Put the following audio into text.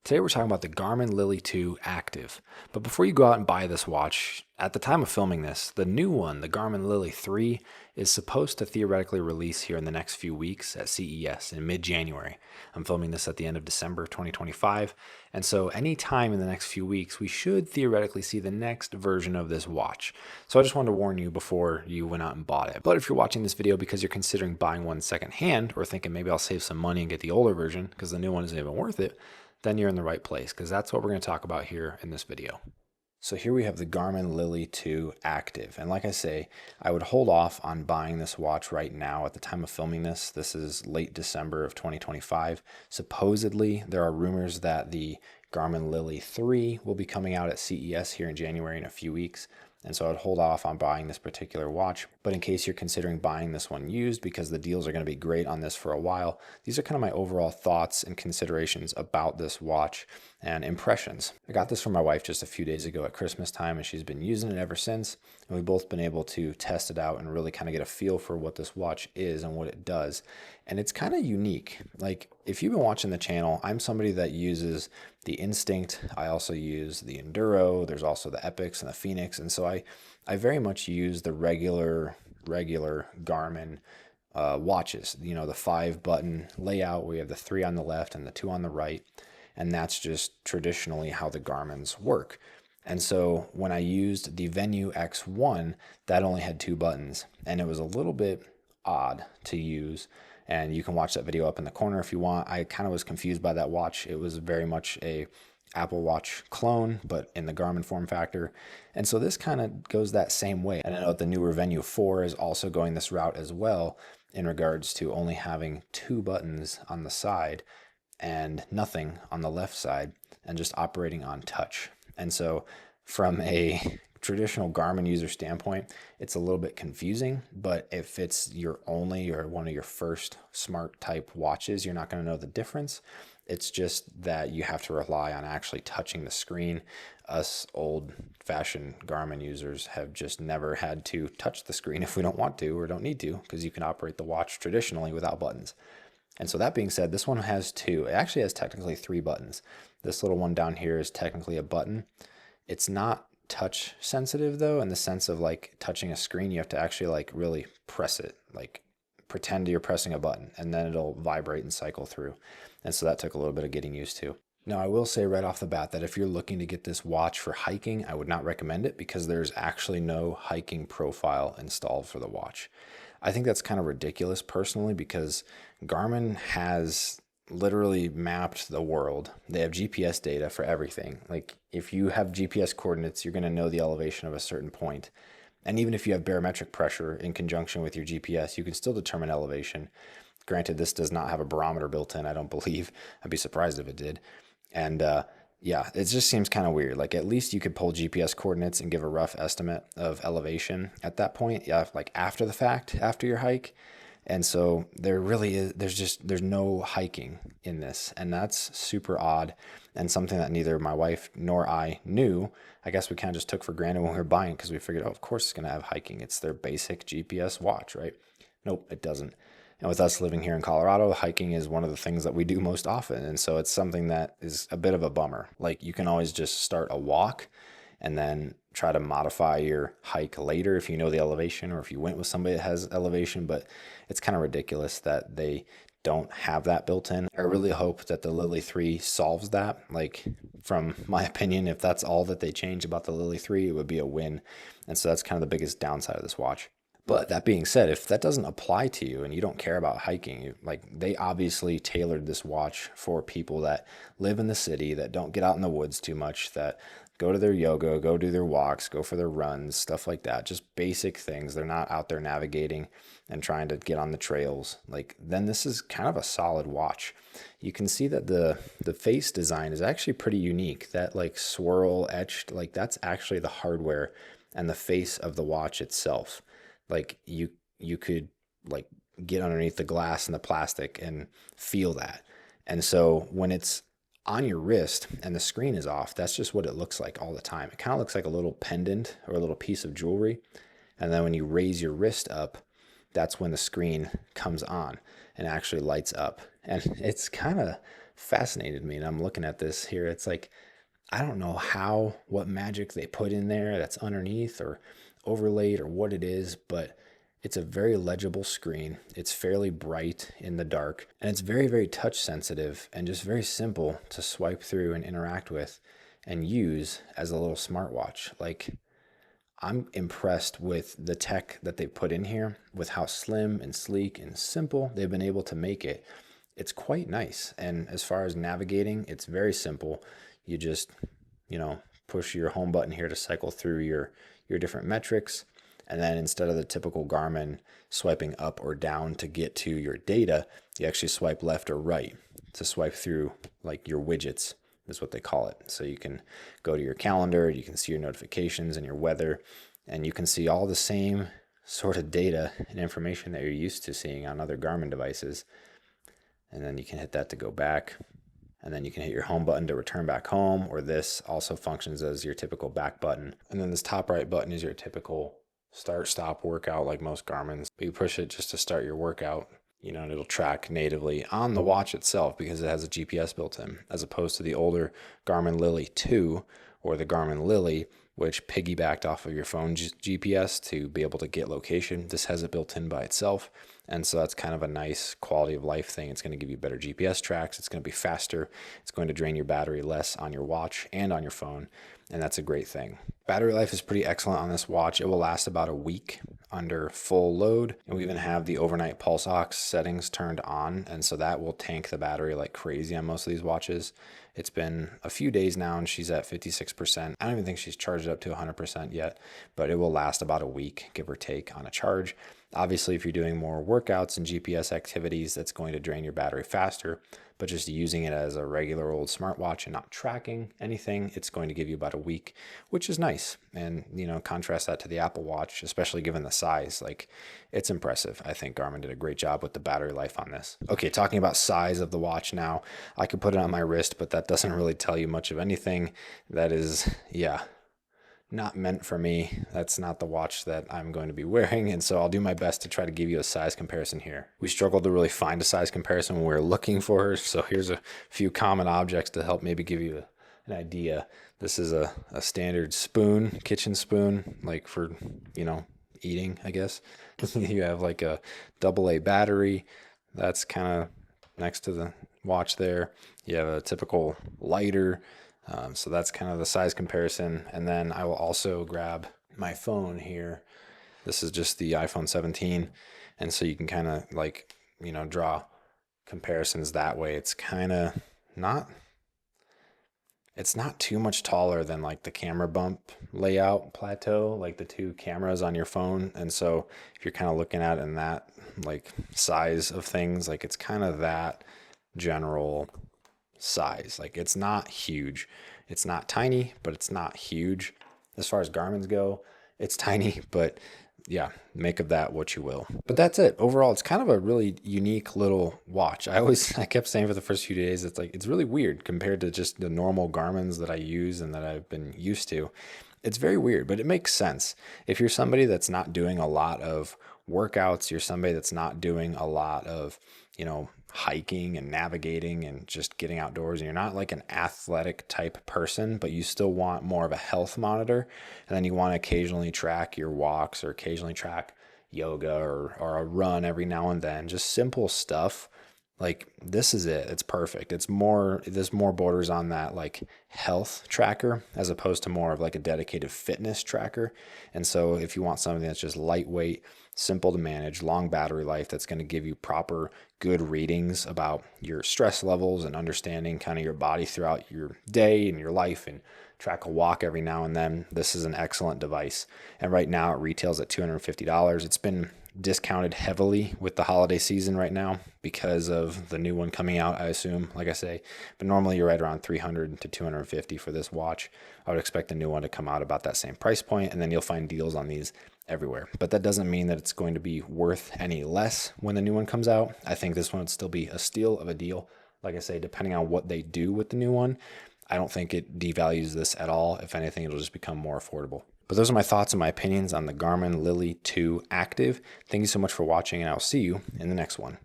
Today we're talking about the Garmin Lily 2 Active. But before you go out and buy this watch, at the time of filming this, the new one, the Garmin Lily 3, is supposed to theoretically release here in the next few weeks at CES in mid-January. I'm filming this at the end of December 2025, and so any time in the next few weeks, we should theoretically see the next version of this watch. So I just wanted to warn you before you went out and bought it. But if you're watching this video because you're considering buying one secondhand, or thinking maybe I'll save some money and get the older version because the new one isn't even worth it, then you're in the right place, because that's what we're going to talk about here in this video. So here we have the Garmin Lily 2 Active. And like I say, I would hold off on buying this watch right now at the time of filming this. This is late December of 2025. Supposedly, there are rumors that the Garmin Lily 3 will be coming out at CES here in January in a few weeks. And so I'd hold off on buying this particular watch. But in case you're considering buying this one used, because the deals are going to be great on this for a while, these are kind of my overall thoughts and considerations about this watch and impressions. I got this from my wife just a few days ago at Christmas time, and she's been using it ever since. And we've both been able to test it out and really kind of get a feel for what this watch is and what it does. And it's kind of unique. Like, if you've been watching the channel, I'm somebody that uses the Instinct. I also use the Enduro. There's also the Epix and the Phoenix. And so I very much use the regular Garmin watches, you know, the 5-button layout where you have the 3 on the left and the 2 on the right. And that's just traditionally how the Garmin's work. And so when I used the Venue X1, that only had 2 buttons, and it was a little bit odd to use. And you can watch that video up in the corner if you want. I kind of was confused by that watch. It was very much a Apple Watch clone, but in the Garmin form factor. And so this kind of goes that same way. And I know the newer Venue 4 is also going this route as well, in regards to only having 2 buttons on the side and nothing on the left side, and just operating on touch. And so from a traditional Garmin user standpoint, it's a little bit confusing, but if it's your only or one of your first smart type watches, you're not going to know the difference. It's just that you have to rely on actually touching the screen. Us old fashioned Garmin users have just never had to touch the screen if we don't want to or don't need to, because you can operate the watch traditionally without buttons. And so that being said, this one has 2. It actually has technically 3 buttons. This little one down here is technically a button. It's not touch sensitive though, in the sense of like touching a screen. You have to actually like really press it, like pretend you're pressing a button, and then it'll vibrate and cycle through. And so that took a little bit of getting used to. Now, I will say right off the bat that if you're looking to get this watch for hiking, I would not recommend it, because there's actually no hiking profile installed for the watch. I think that's kind of ridiculous personally, because Garmin has literally mapped the world. They have GPS data for everything. Like, if you have GPS coordinates, you're going to know the elevation of a certain point. And even if you have barometric pressure in conjunction with your GPS, you can still determine elevation. Granted, this does not have a barometer built in, I don't believe. I'd be surprised if it did. And yeah, it just seems kind of weird. Like, at least you could pull GPS coordinates and give a rough estimate of elevation at that point. Yeah, like after the fact, after your hike. And so there really is, there's no hiking in this. And that's super odd, and something that neither my wife nor I knew. I guess we kind of just took for granted when we were buying it, because we figured, oh, of course it's going to have hiking. It's their basic GPS watch, right? Nope, it doesn't. And with us living here in Colorado, hiking is one of the things that we do most often. And so it's something that is a bit of a bummer. Like, you can always just start a walk and then try to modify your hike later if you know the elevation, or if you went with somebody that has elevation. But it's kind of ridiculous that they don't have that built in. I really hope that the Lily 3 solves that. Like, from my opinion, if that's all that they change about the Lily 3, it would be a win. And so that's kind of the biggest downside of this watch. But that being said, if that doesn't apply to you and you don't care about hiking, like, they obviously tailored this watch for people that live in the city, that don't get out in the woods too much, that go to their yoga, go do their walks, go for their runs, stuff like that. Just basic things. They're not out there navigating and trying to get on the trails. Like, then this is kind of a solid watch. You can see that the face design is actually pretty unique. That like swirl etched, like, that's actually the hardware and the face of the watch itself. Like, you could like get underneath the glass and the plastic and feel that. And so when it's on your wrist and the screen is off, that's just what it looks like all the time. It kind of looks like a little pendant or a little piece of jewelry. And then when you raise your wrist up, that's when the screen comes on and actually lights up. And it's kind of fascinated me. And I'm looking at this here. It's like, I don't know what magic they put in there that's underneath or overlaid or what it is, but it's a very legible screen. It's fairly bright in the dark, and it's very, very touch sensitive and just very simple to swipe through and interact with and use as a little smartwatch. Like, I'm impressed with the tech that they put in here, with how slim and sleek and simple they've been able to make it. It's quite nice. And as far as navigating, it's very simple. You just, push your home button here to cycle through your different metrics. And then instead of the typical Garmin swiping up or down to get to your data, you actually swipe left or right to swipe through like your widgets is what they call it. So you can go to your calendar, you can see your notifications and your weather, and you can see all the same sort of data and information that you're used to seeing on other Garmin devices. And then you can hit that to go back. And then you can hit your home button to return back home, or this also functions as your typical back button. And then this top right button is your typical start stop workout like most Garmin's. But you push it just to start your workout, and it'll track natively on the watch itself because it has a GPS built in, as opposed to the older Garmin Lily 2 or the Garmin Lily, which piggybacked off of your phone's GPS to be able to get location. This has it built in by itself. And so that's kind of a nice quality of life thing. It's going to give you better GPS tracks. It's going to be faster. It's going to drain your battery less on your watch and on your phone. And that's a great thing. Battery life is pretty excellent on this watch. It will last about a week under full load. And we even have the overnight pulse ox settings turned on. And so that will tank the battery like crazy on most of these watches. It's been a few days now and she's at 56%. I don't even think she's charged up to 100% yet, but it will last about a week, give or take, on a charge. Obviously, if you're doing more workouts and GPS activities, that's going to drain your battery faster. But just using it as a regular old smartwatch and not tracking anything, it's going to give you about a week, which is nice. And, contrast that to the Apple Watch, especially given the size. Like, it's impressive. I think Garmin did a great job with the battery life on this. Okay, talking about size of the watch now, I could put it on my wrist, but that doesn't really tell you much of anything. That is, not meant for me. That's not the watch that I'm going to be wearing. And so I'll do my best to try to give you a size comparison here. We struggled to really find a size comparison when we were looking for her. So here's a few common objects to help maybe give you an idea. This is a standard spoon, kitchen spoon, like for, eating, I guess. You have like a AA battery. That's kind of next to the watch there. You have a typical lighter. So that's kind of the size comparison. And then I will also grab my phone here. This is just the iPhone 17. And so you can kind of draw comparisons that way. It's kind of it's not too much taller than like the camera bump layout plateau, like the two cameras on your phone. And so if you're kind of looking at it in that like size of things, like it's kind of that general size. Like, it's not huge. It's not tiny, but it's not huge. As far as Garmin's go, it's tiny, but yeah, make of that what you will. But that's it. Overall, it's kind of a really unique little watch. I kept saying for the first few days, it's really weird compared to just the normal Garmin's that I use and that I've been used to. It's very weird, but it makes sense. If you're somebody that's not doing a lot of workouts, you're somebody that's not doing a lot of, hiking and navigating and just getting outdoors, and you're not like an athletic type person, but you still want more of a health monitor, and then you want to occasionally track your walks or occasionally track yoga or a run every now and then, just simple stuff. Like, this is it. It's perfect. There's more borders on that like health tracker as opposed to more of like a dedicated fitness tracker. And so if you want something that's just lightweight, simple to manage, long battery life, that's going to give you proper good readings about your stress levels and understanding kind of your body throughout your day and your life, and track a walk every now and then, this is an excellent device. And right now it retails at $250. It's been discounted heavily with the holiday season right now because of the new one coming out, I assume, like I say. But normally you're right around $300 to $250 for this watch. I would expect the new one to come out about that same price point, and then you'll find deals on these everywhere. But that doesn't mean that it's going to be worth any less when the new one comes out. I think this one would still be a steal of a deal. Like I say, depending on what they do with the new one, I don't think it devalues this at all. If anything, it'll just become more affordable. But those are my thoughts and my opinions on the Garmin Lily 2 Active. Thank you so much for watching, and I'll see you in the next one.